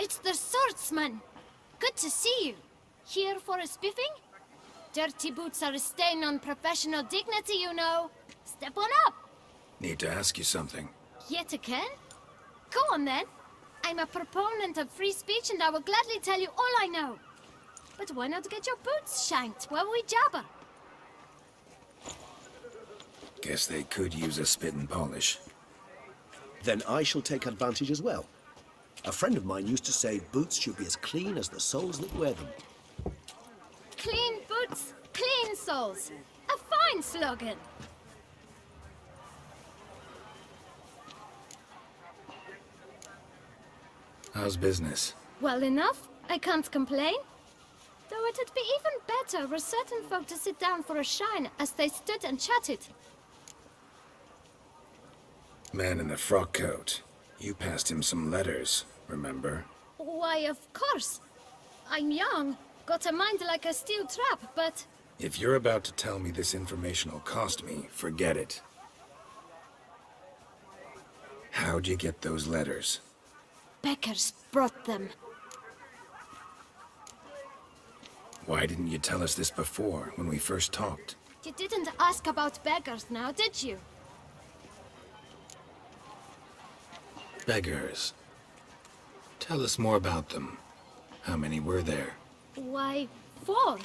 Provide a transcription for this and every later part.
it's the swordsman. Good to see you. Here for a spiffing? Dirty boots are a stain on professional dignity, you know. Step on up. Need to ask you something. Yet again? Go on then. I'm a proponent of free speech and I will gladly tell you all I know. But why not get your boots shanked while we jabber? Guess they could use a spit and polish. Then I shall take advantage as well. A friend of mine used to say boots should be as clean as the soles that wear them. Clean boots, clean soles. A fine slogan. How's business? Well enough. I can't complain. Though it'd be even better were certain folk to sit down for a shine as they stood and chatted. Man in the frock coat. You passed him some letters, remember? Why, of course. I'm young, got a mind like a steel trap, but... If you're about to tell me this information will cost me, forget it. How'd you get those letters? Beggars brought them. Why didn't you tell us this before, when we first talked? You didn't ask about beggars now, did you? Beggars. Tell us more about them. How many were there? Why, 4.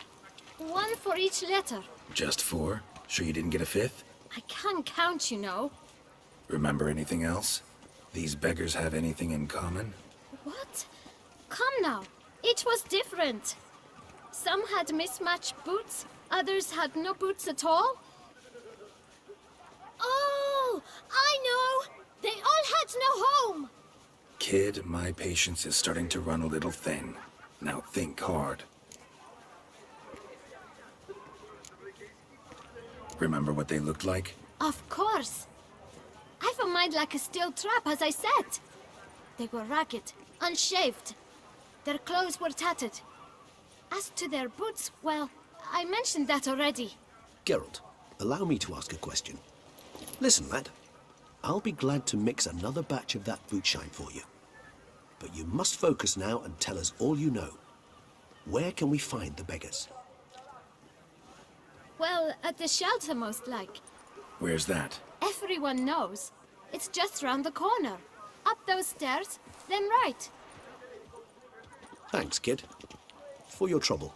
1 for each letter. Just 4? Sure you didn't get a 5th? I can't count, you know. Remember anything else? These beggars have anything in common? What? Come now. Each was different. Some had mismatched boots, others had no boots at all. Oh, I know! They all had no home! Kid, my patience is starting to run a little thin. Now think hard. Remember what they looked like? Of course. I've a mind like a steel trap, as I said. They were ragged, unshaved. Their clothes were tattered. As to their boots, well, I mentioned that already. Geralt, allow me to ask a question. Listen, lad. I'll be glad to mix another batch of that boot shine for you. But you must focus now and tell us all you know. Where can we find the beggars? Well, at the shelter, most like. Where's that? Everyone knows. It's just round the corner. Up those stairs, then right. Thanks, kid. For your trouble.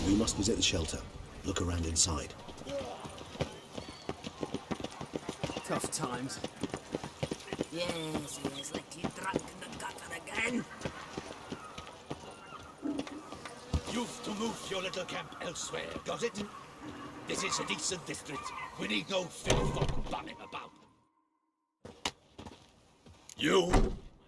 We must visit the shelter. Look around inside. Tough times. Yes, like you drunk in the gutter again. You've to move your little camp elsewhere, got it? This is a decent district. We need no filth folk bumming about. You?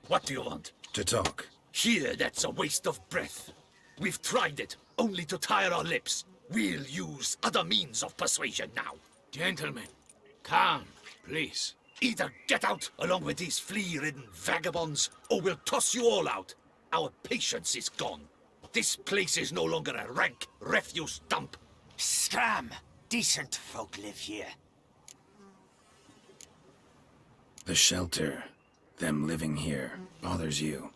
What do you want? To talk. Here, that's a waste of breath. We've tried it, only to tire our lips. We'll use other means of persuasion now. Gentlemen, calm, please. Either get out along with these flea-ridden vagabonds, or we'll toss you all out. Our patience is gone. This place is no longer a rank refuse dump. Scram! Decent folk live here. The shelter, them living here, bothers you.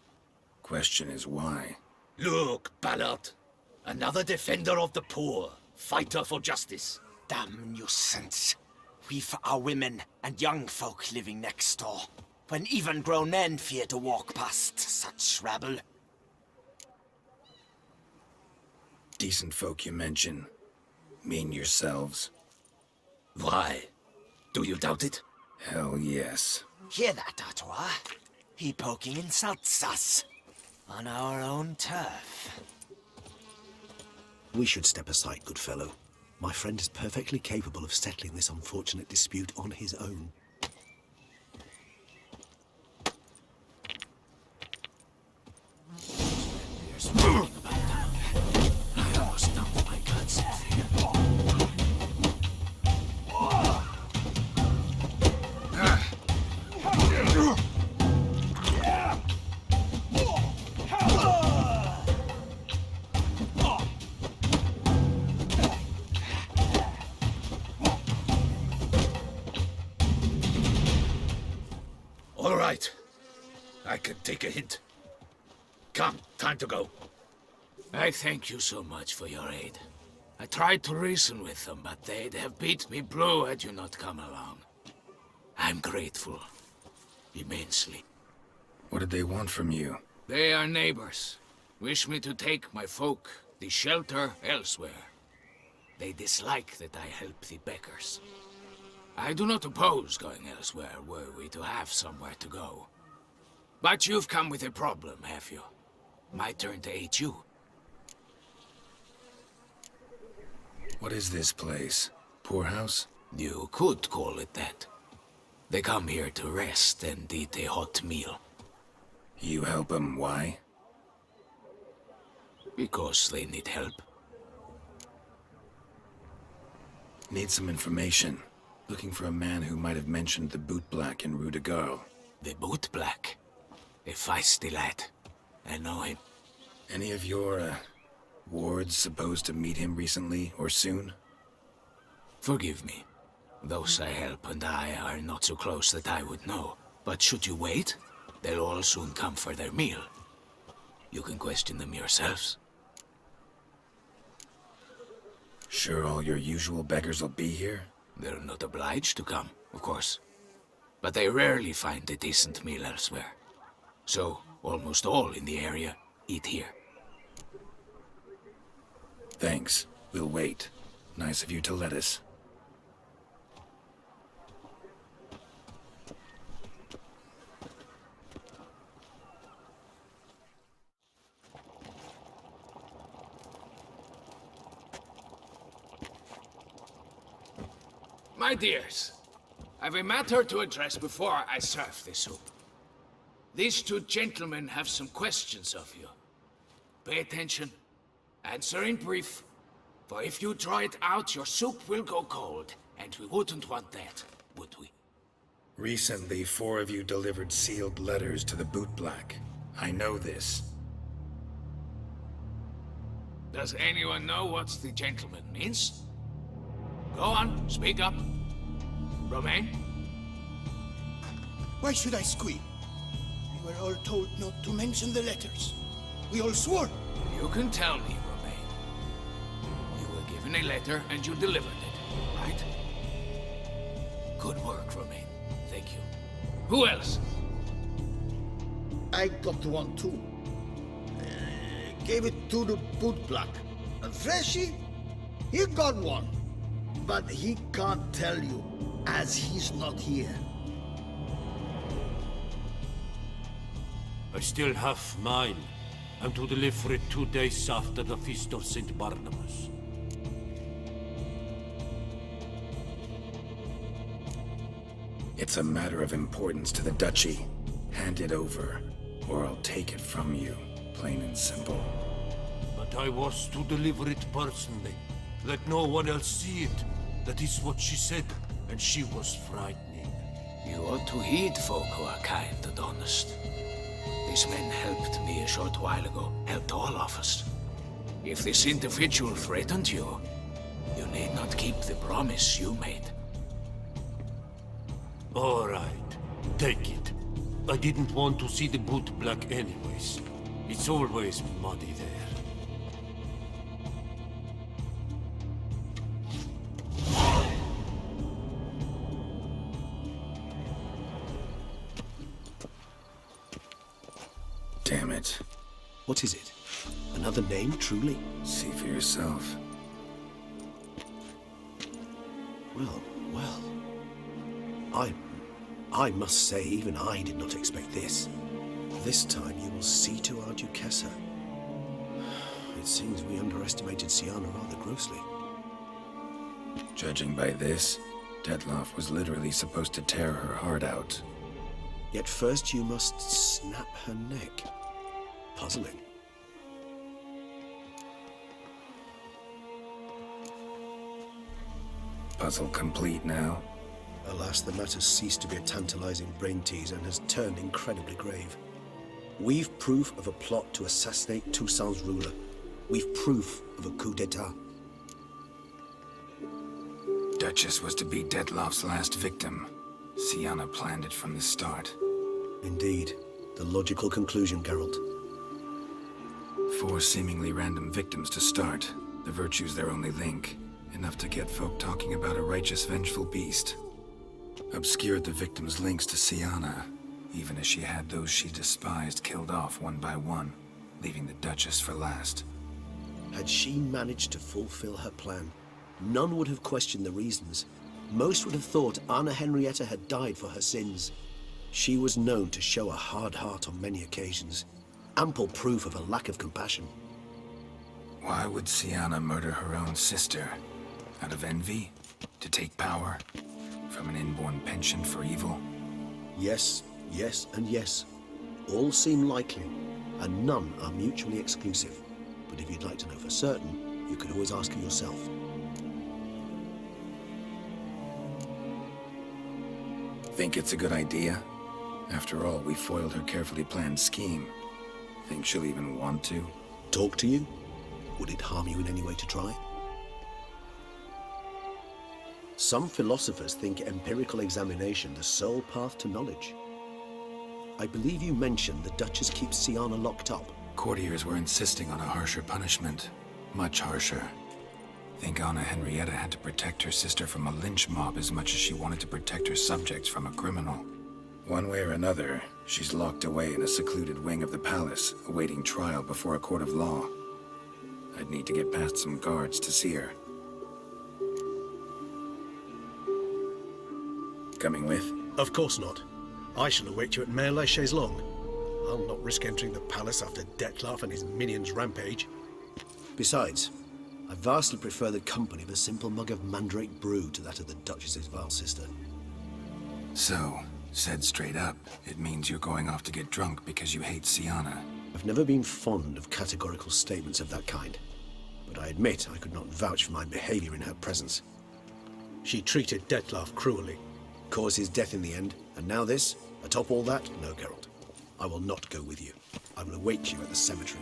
Question is why? Look, Ballard. Another defender of the poor. Fighter for justice. Damn nuisance. We've our women and young folk living next door, when even grown men fear to walk past such rabble. Decent folk you mention. Mean yourselves? Why? Do you doubt it? Hell yes. Hear that, Artois? He poking insults us. On our own turf. We should step aside, good fellow. My friend is perfectly capable of settling this unfortunate dispute on his own. I can take a hint. Come, time to go. I thank you so much for your aid. I tried to reason with them, but they'd have beat me blue had you not come along. I'm grateful. Immensely. What did they want from you? They are neighbors. Wish me to take my folk, the shelter, elsewhere. They dislike that I help the beggars. I do not oppose going elsewhere, were we to have somewhere to go. But you've come with a problem, have you? My turn to aid you. What is this place? Poorhouse? You could call it that. They come here to rest and eat a hot meal. You help them, why? Because they need help. Need some information. Looking for a man who might have mentioned the Boot Black in Rue de Garl. The Boot Black. A feisty lad. I know him. Any of your, wards supposed to meet him recently or soon? Forgive me. Those I help and I are not so close that I would know. But should you wait, they'll all soon come for their meal. You can question them yourselves. Sure all your usual beggars will be here? They're not obliged to come, of course. But they rarely find a decent meal elsewhere. So, almost all in the area eat here. Thanks. We'll wait. Nice of you to let us. My dears, I've a matter to address before I serve the soup. These two gentlemen have some questions of you. Pay attention. Answer in brief. For if you draw it out, your soup will go cold. And we wouldn't want that, would we? Recently, 4 of you delivered sealed letters to the Boot Black. I know this. Does anyone know what the gentleman means? Go on, speak up. Romain? Why should I squeal? We were all told not to mention the letters. We all swore. You can tell me, Romain. You were given a letter and you delivered it, right? Good work, Romain. Thank you. Who else? I got one too. Gave it to the Boot Black. And Freshy, he got one. But he can't tell you, as he's not here. I still have mine. I'm to deliver it 2 days after the Feast of St. Barnabas. It's a matter of importance to the Duchy. Hand it over, or I'll take it from you. Plain and simple. But I was to deliver it personally. Let no one else see it. That is what she said, and she was frightening. You ought to heed folk who are kind and honest. These men helped me a short while ago, helped all of us. If this individual threatened you, you need not keep the promise you made. All right, take it. I didn't want to see the Boot Black anyways. It's always muddy there. Damn it. What is it? Another name, truly? See for yourself. Well. I must say, even I did not expect this. This time you will see to our Duchessa. It seems we underestimated Sienna rather grossly. Judging by this, Detloff was literally supposed to tear her heart out. Yet first you must snap her neck. Puzzling. Puzzle complete now? Alas, the matter ceased to be a tantalizing brain tease and has turned incredibly grave. We've proof of a plot to assassinate Toussaint's ruler. We've proof of a coup d'etat. Duchess was to be Detloff's last victim. Sienna planned it from the start. Indeed. The logical conclusion, Geralt. 4 seemingly random victims to start. The virtue's their only link. Enough to get folk talking about a righteous, vengeful beast. Obscured the victims' links to Siana, even as she had those she despised killed off one by one, leaving the Duchess for last. Had she managed to fulfill her plan, none would have questioned the reasons. Most would have thought Anna Henrietta had died for her sins. She was known to show a hard heart on many occasions. Ample proof of a lack of compassion. Why would Siana murder her own sister? Out of envy? To take power? From an inborn penchant for evil? Yes, yes, and yes. All seem likely, and none are mutually exclusive. But if you'd like to know for certain, you could always ask her yourself. Think it's a good idea? After all, we foiled her carefully planned scheme. Think she'll even want to? Talk to you? Would it harm you in any way to try? Some philosophers think empirical examination the sole path to knowledge. I believe you mentioned the Duchess keeps Siana locked up. Courtiers were insisting on a harsher punishment. Much harsher. Think Anna Henrietta had to protect her sister from a lynch mob as much as she wanted to protect her subjects from a criminal. One way or another, she's locked away in a secluded wing of the palace, awaiting trial before a court of law. I'd need to get past some guards to see her. Coming with? Of course not. I shall await you at Mère Chaise-Longue. I'll not risk entering the palace after Dettlaff and his minions rampage. Besides, I vastly prefer the company of a simple mug of mandrake brew to that of the Duchess's vile sister. So, said straight up, it means you're going off to get drunk because you hate Siana. I've never been fond of categorical statements of that kind, but I admit I could not vouch for my behavior in her presence. She treated Dettlaff cruelly, caused his death in the end, and now this? Atop all that? No, Geralt. I will not go with you. I will await you at the cemetery.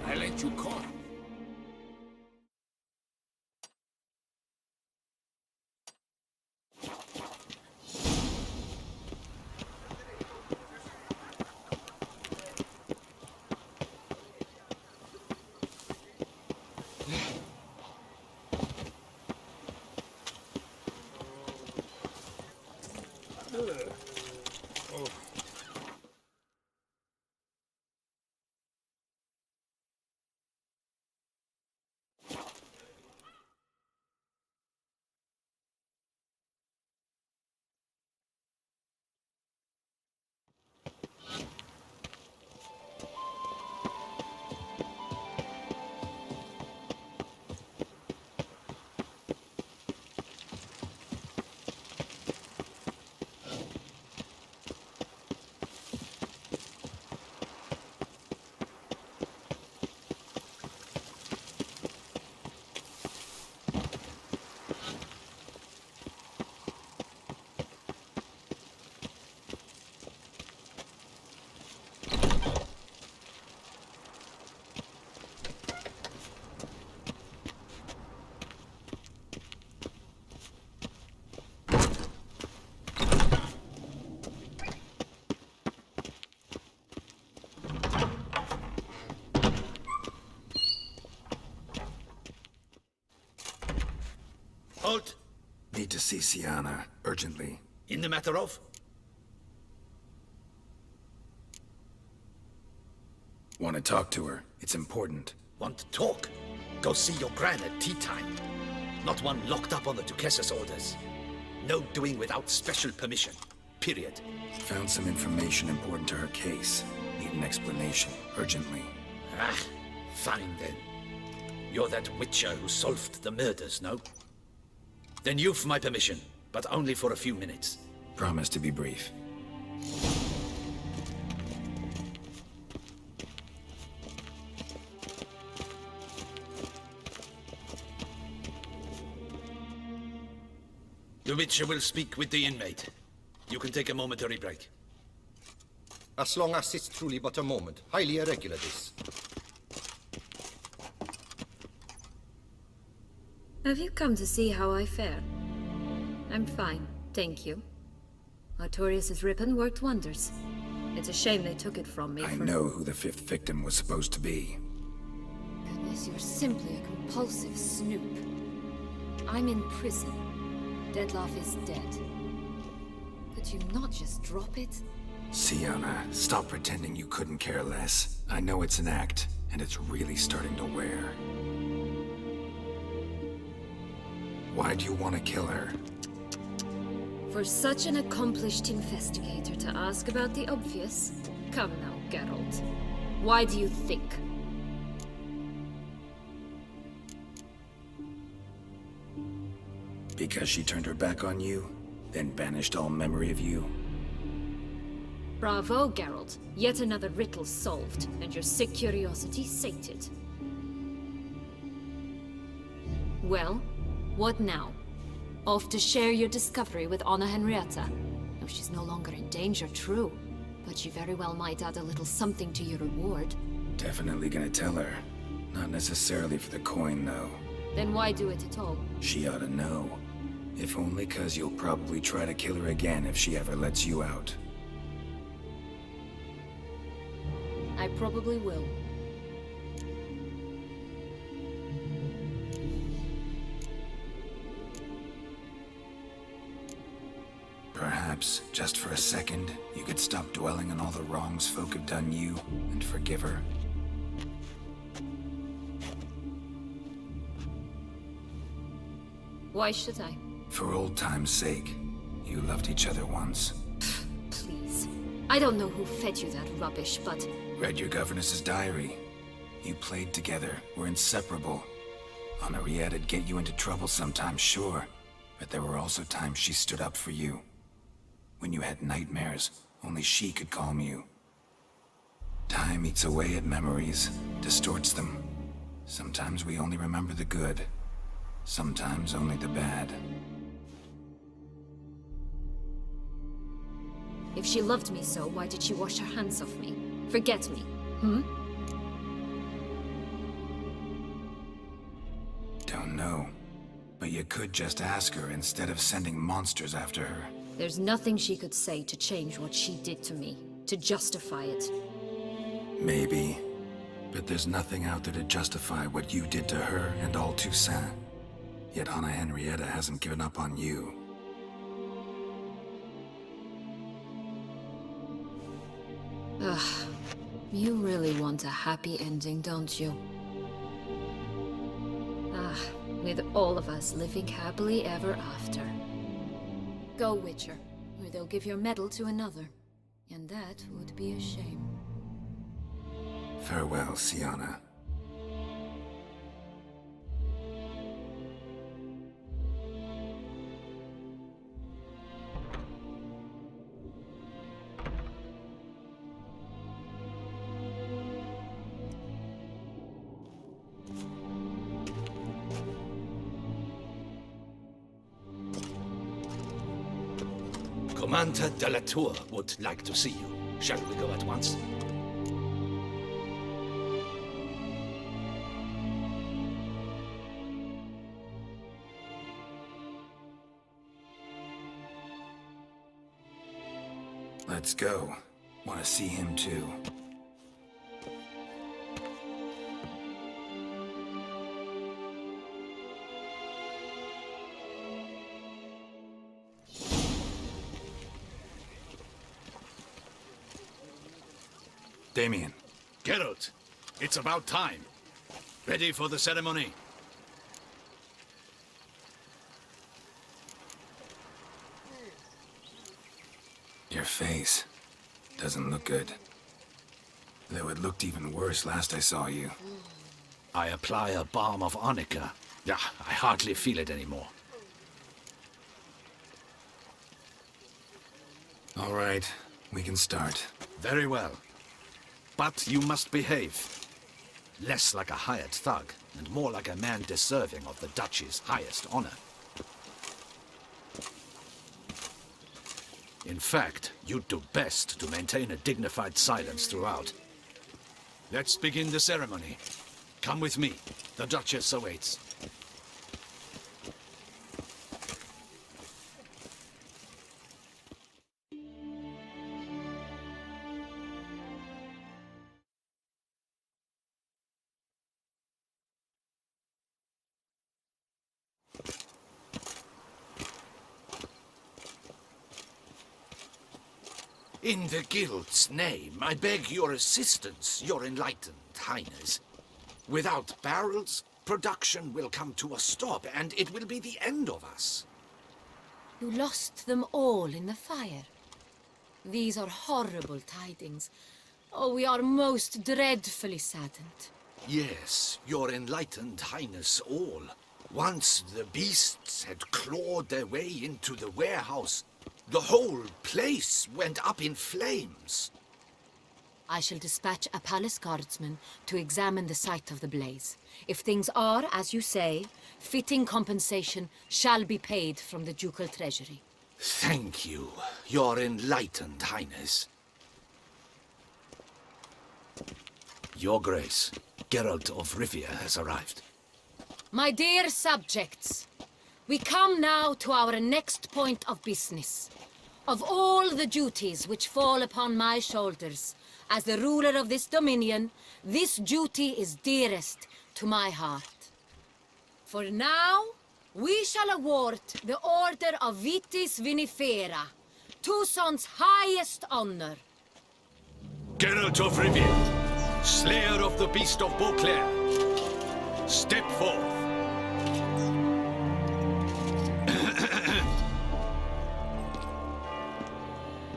I let you call. Halt! Need to see Siana, urgently. In the matter of? Want to talk to her. It's important. Want to talk? Go see your gran at tea time. Not one locked up on the Duchess's orders. No doing without special permission. Period. Found some information important to her case. Need an explanation, urgently. Ah, fine then. You're that witcher who solved the murders, no? Then you've my permission, but only for a few minutes. Promise to be brief. The witcher will speak with the inmate. You can take a momentary break. As long as it's truly but a moment. Highly irregular, this. Have you come to see how I fare? I'm fine, thank you. Artorius' ribbon worked wonders. It's a shame they took it from me I know who the 5th victim was supposed to be. Goodness, you're simply a compulsive snoop. I'm in prison. Dettlaff is dead. Could you not just drop it? Sienna, stop pretending you couldn't care less. I know it's an act, and it's really starting to wear. Why do you want to kill her? For such an accomplished investigator to ask about the obvious? Come now, Geralt. Why do you think? Because she turned her back on you, then banished all memory of you? Bravo, Geralt. Yet another riddle solved, and your sick curiosity sated. Well, what now? Off to share your discovery with Anna Henrietta? No, she's no longer in danger, true. But she very well might add a little something to your reward. Definitely gonna tell her. Not necessarily for the coin, though. Then why do it at all? She ought to know. If only 'cause you'll probably try to kill her again if she ever lets you out. I probably will. Perhaps, just for a second, you could stop dwelling on all the wrongs folk have done you, and forgive her. Why should I? For old time's sake. You loved each other once. Please. I don't know who fed you that rubbish, but... Read your governess's diary. You played together, were inseparable. Henriette'd get you into trouble sometimes, sure. But there were also times she stood up for you. When you had nightmares, only she could calm you. Time eats away at memories, distorts them. Sometimes we only remember the good. Sometimes only the bad. If she loved me so, why did she wash her hands off me? Forget me, hmm? Don't know. But you could just ask her instead of sending monsters after her. There's nothing she could say to change what she did to me, to justify it. Maybe. But there's nothing out there to justify what you did to her and all Toussaint. Yet Anna Henrietta hasn't given up on you. Ugh. You really want a happy ending, don't you? Ah, with all of us living happily ever after. Go, Witcher, or they'll give your medal to another. And that would be a shame. Farewell, Sienna. Commander de la Tour would like to see you. Shall we go at once? Let's go. Want to see him too. Damien. Geralt, it's about time. Ready for the ceremony? Your face doesn't look good. Though it looked even worse last I saw you. I apply a balm of arnica. Yeah, I hardly feel it anymore. All right, we can start. Very well. But you must behave. Less like a hired thug, and more like a man deserving of the Duchy's highest honor. In fact, you'd do best to maintain a dignified silence throughout. Let's begin the ceremony. Come with me. The Duchess awaits. In the Guild's name, I beg your assistance, your enlightened highness. Without barrels, production will come to a stop, and it will be the end of us. You lost them all in the fire. These are horrible tidings. Oh, we are most dreadfully saddened. Yes, your enlightened highness all. Once the beasts had clawed their way into the warehouse, the whole place went up in flames. I shall dispatch a palace guardsman to examine the site of the blaze. If things are, as you say, fitting compensation shall be paid from the ducal treasury. Thank you, your enlightened highness. Your Grace, Geralt of Rivia has arrived. My dear subjects, we come now to our next point of business. Of all the duties which fall upon my shoulders, as the ruler of this dominion, this duty is dearest to my heart. For now, we shall award the Order of Vitis Vinifera, Tucson's highest honor. Geralt of Rivia, Slayer of the Beast of Beauclair, step forth.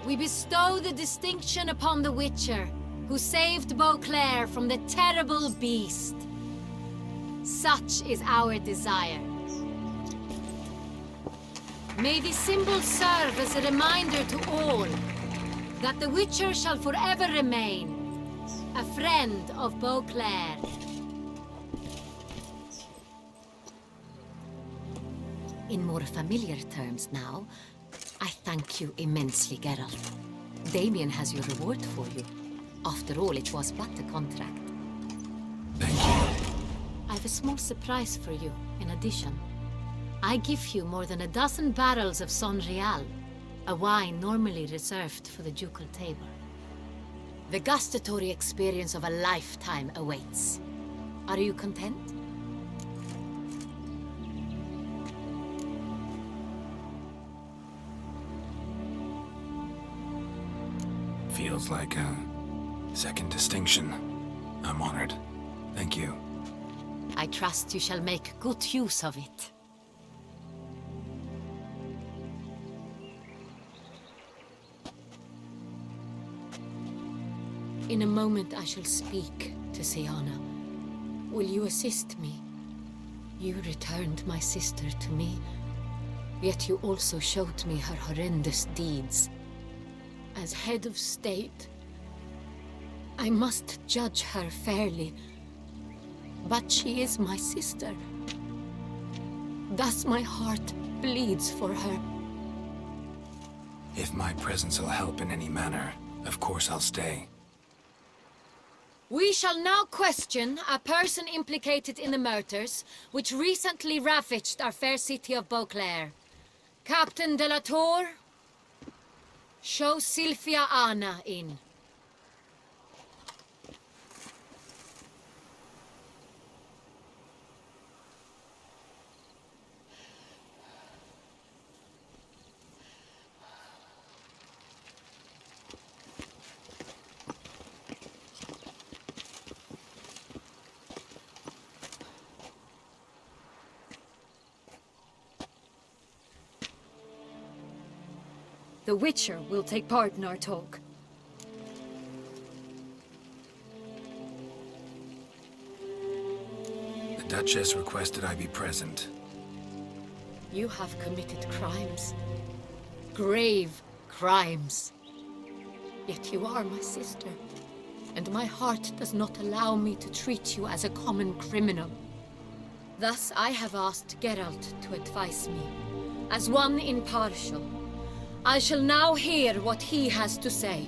We bestow the distinction upon the Witcher, who saved Beauclair from the terrible beast. Such is our desire. May this symbol serve as a reminder to all that the Witcher shall forever remain a friend of Beauclair. In more familiar terms now, I thank you immensely, Geralt. Damien has your reward for you. After all, it was but a contract. Thank you. I have a small surprise for you, in addition. I give you more than a dozen barrels of Son Real, a wine normally reserved for the ducal table. The gustatory experience of a lifetime awaits. Are you content? Feels like a second distinction. I'm honored. Thank you. I trust you shall make good use of it. In a moment I shall speak to Siana. Will you assist me? You returned my sister to me, yet you also showed me her horrendous deeds. As head of state, I must judge her fairly, but she is my sister. Thus my heart bleeds for her. If my presence will help in any manner, of course I'll stay. We shall now question a person implicated in the murders which recently ravaged our fair city of Beauclair. Captain de la Tour, show Sylvia Anna in. The Witcher will take part in our talk. The Duchess requested I be present. You have committed crimes. Grave crimes. Yet you are my sister, and my heart does not allow me to treat you as a common criminal. Thus I have asked Geralt to advise me, as one impartial. I shall now hear what he has to say.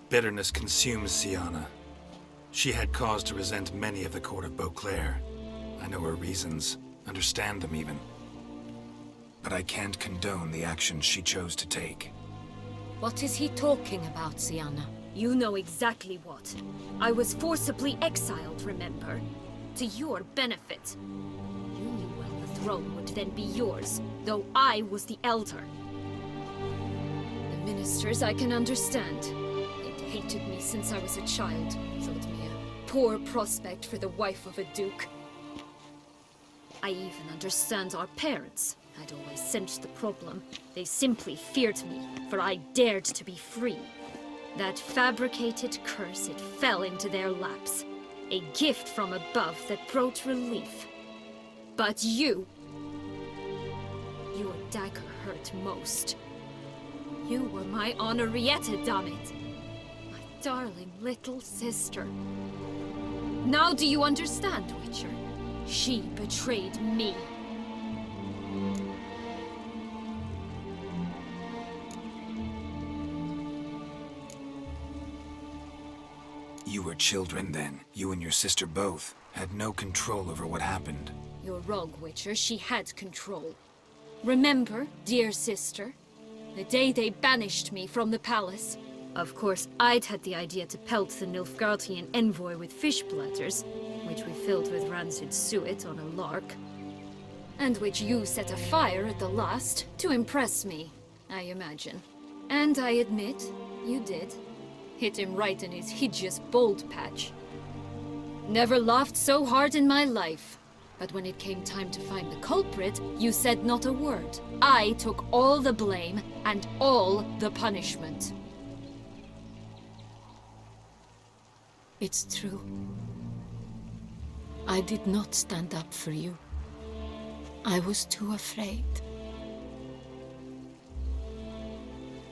Bitterness consumes Siana. She had cause to resent many of the court of Beauclair. I know her reasons, understand them even. But I can't condone the actions she chose to take. What is he talking about, Siana? You know exactly what. I was forcibly exiled, remember? To your benefit. You throne would then be yours, though I was the elder. The ministers I can understand. They'd hated me since I was a child, thought me a poor prospect for the wife of a duke. I even understand our parents. I'd always sensed the problem. They simply feared me, for I dared to be free. That fabricated curse, it fell into their laps. A gift from above that brought relief. But you... Your dagger hurt most. You were my Henrietta, damn it! My darling little sister. Now do you understand, Witcher? She betrayed me. You were children then. You and your sister both had no control over what happened. You're wrong, Witcher. She had control. Remember, dear sister, the day they banished me from the palace? Of course, I'd had the idea to pelt the Nilfgaardian envoy with fish platters, which we filled with rancid suet on a lark, and which you set afire at the last to impress me, I imagine. And I admit, you did. Hit him right in his hideous bald patch. Never laughed so hard in my life. But when it came time to find the culprit, you said not a word. I took all the blame and all the punishment. It's true. I did not stand up for you. I was too afraid.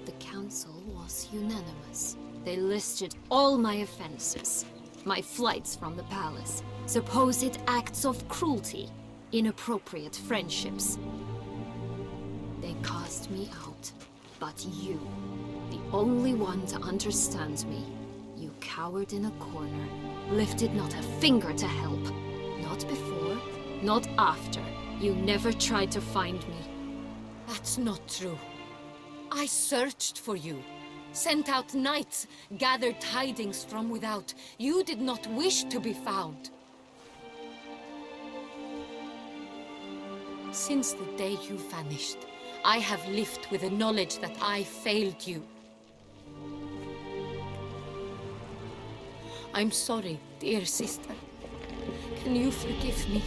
The council was unanimous. They listed all my offenses. My flights from the palace, supposed acts of cruelty, inappropriate friendships. They cast me out. But you, the only one to understand me, you cowered in a corner, lifted not a finger to help. Not before, not after. You never tried to find me. That's not true. I searched for you. Sent out knights, gathered tidings from without. You did not wish to be found. Since the day you vanished, I have lived with the knowledge that I failed you. I'm sorry, dear sister. Can you forgive me?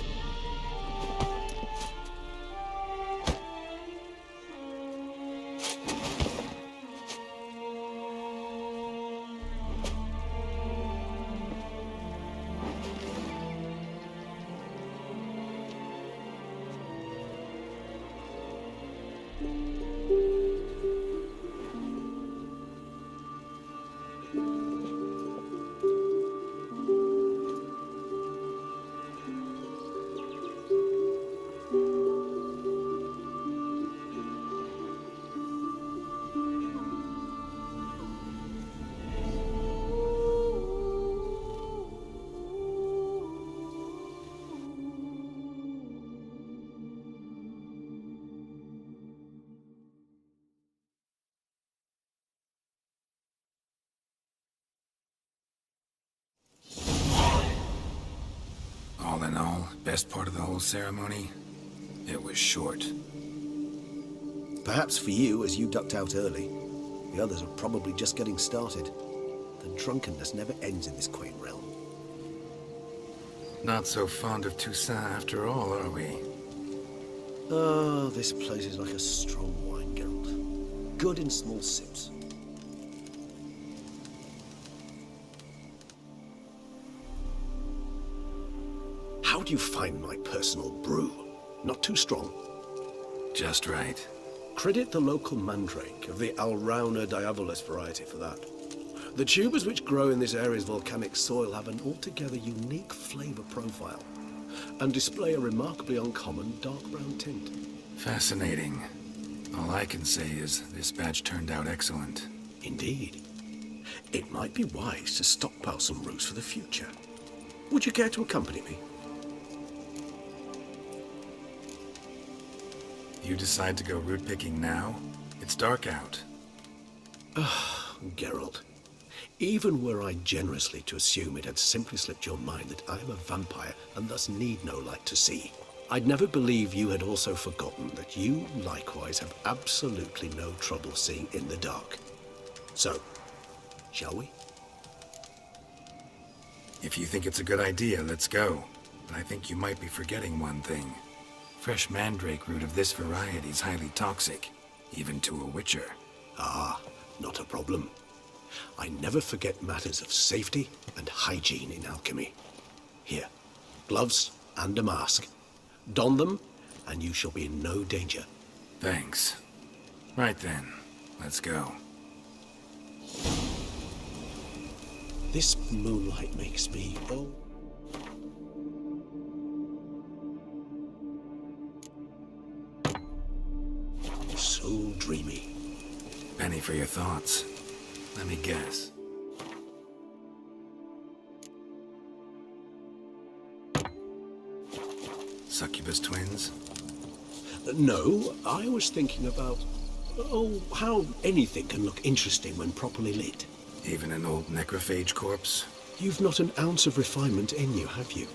All in all, best part of the whole ceremony? It was short. Perhaps for you, as you ducked out early. The others are probably just getting started. The drunkenness never ends in this quaint realm. Not so fond of Toussaint after all, are we? Oh, this place is like a strong wine, Geralt. Good in small sips. How do you find my personal brew? Not too strong? Just right. Credit the local mandrake of the Alrauna diavolis variety for that. The tubers which grow in this area's volcanic soil have an altogether unique flavor profile and display a remarkably uncommon dark brown tint. Fascinating. All I can say is this batch turned out excellent. Indeed. It might be wise to stockpile some roots for the future. Would you care to accompany me? You decide to go root picking now? It's dark out. Geralt, even were I generously to assume it had simply slipped your mind that I am a vampire and thus need no light to see, I'd never believe you had also forgotten that you likewise have absolutely no trouble seeing in the dark. So, shall we? If you think it's a good idea, let's go. But I think you might be forgetting one thing. Fresh mandrake root of this variety is highly toxic, even to a witcher. Ah, not a problem. I never forget matters of safety and hygiene in alchemy. Here, gloves and a mask. Don them, and you shall be in no danger. Thanks. Right then, let's go. This moonlight makes me, oh... so dreamy. Penny for your thoughts. Let me guess. Succubus twins? No, I was thinking about... oh, how anything can look interesting when properly lit. Even an old necrophage corpse? You've not an ounce of refinement in you, have you?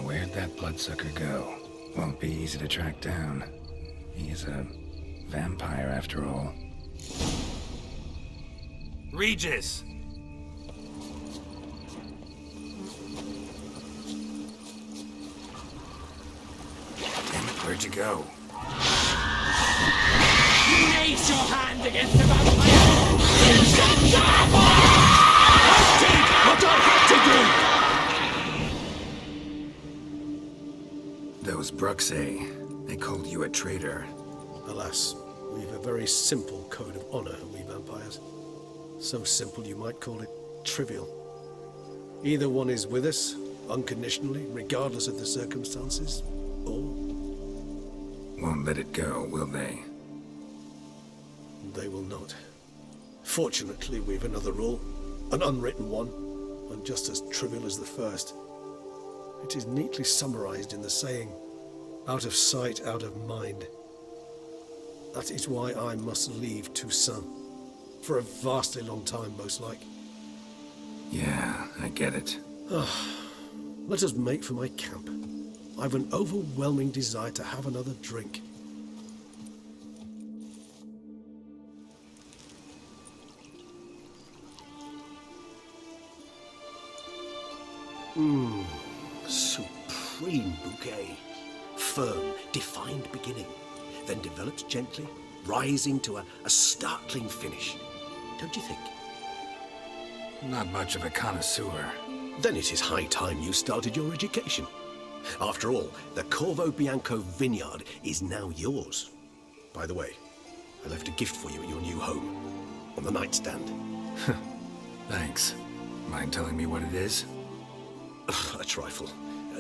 Where'd that bloodsucker go? Won't be easy to track down. He is a vampire after all. Regis! Damn it, where'd you go? Raise your hand against the vampire! I did what I had to do! Those Bruxae, they called you a traitor. Alas, we've a very simple code of honor, we vampires. So simple you might call it trivial. Either one is with us, unconditionally, regardless of the circumstances, or... won't let it go, will they? They will not. Fortunately, we've another rule, an unwritten one, and just as trivial as the first. It is neatly summarized in the saying, out of sight, out of mind. That is why I must leave Toussaint. For a vastly long time, most like. Yeah, I get it. Let us make for my camp. I've an overwhelming desire to have another drink. Supreme bouquet. Firm, defined beginning, then develops gently, rising to a startling finish. Don't you think? Not much of a connoisseur. Then it is high time you started your education. After all, the Corvo Bianco vineyard is now yours. By the way, I left a gift for you at your new home, on the nightstand. Thanks. Mind telling me what it is? A trifle.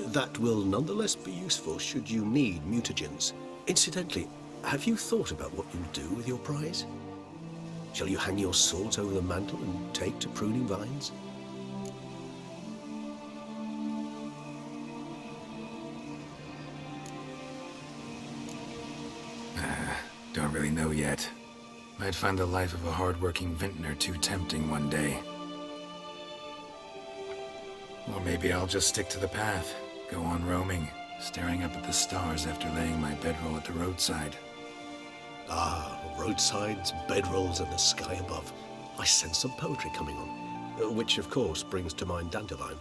That will nonetheless be useful should you need mutagens. Incidentally, have you thought about what you'll do with your prize? Shall you hang your swords over the mantle and take to pruning vines? Don't really know yet. Might find the life of a hard-working vintner too tempting one day. Or maybe I'll just stick to the path. Go on roaming, staring up at the stars after laying my bedroll at the roadside. Ah, roadsides, bedrolls, and the sky above. I sense some poetry coming on, which of course brings to mind Dandelion.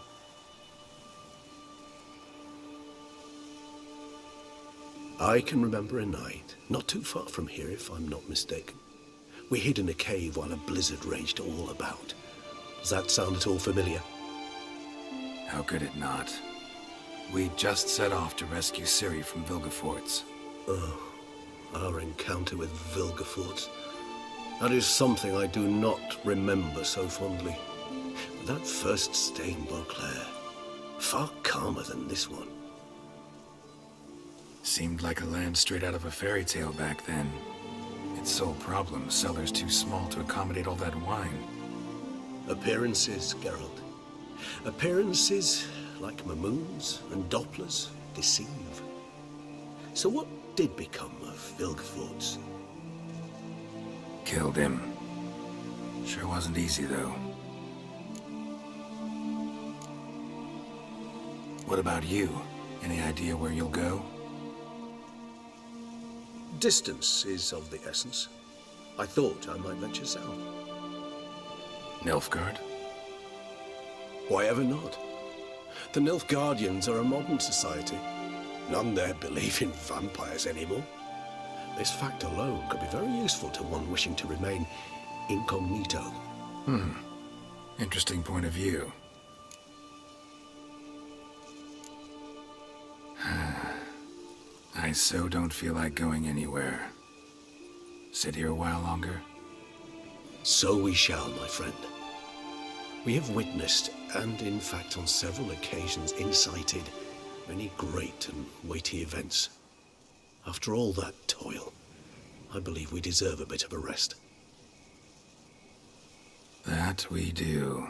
I can remember a night, not too far from here if I'm not mistaken. We hid in a cave while a blizzard raged all about. Does that sound at all familiar? How could it not? We just set off to rescue Ciri from Vilgefortz. Oh, our encounter with Vilgefortz. That is something I do not remember so fondly. But that first stay in Beauclair, far calmer than this one. Seemed like a land straight out of a fairy tale back then. Its sole problem, cellars too small to accommodate all that wine. Appearances, Geralt. Appearances, like Mamoons and Dopplers, deceive. So what did become of Vilgefortz? Killed him. Sure wasn't easy, though. What about you? Any idea where you'll go? Distance is of the essence. I thought I might venture south. Nilfgaard? Why ever not? The Nilfgaardians are a modern society. None there believe in vampires anymore. This fact alone could be very useful to one wishing to remain incognito. Interesting point of view. I so don't feel like going anywhere. Sit here a while longer? So we shall, my friend. We have witnessed, and in fact on several occasions incited, many great and weighty events. After all that toil, I believe we deserve a bit of a rest. That we do.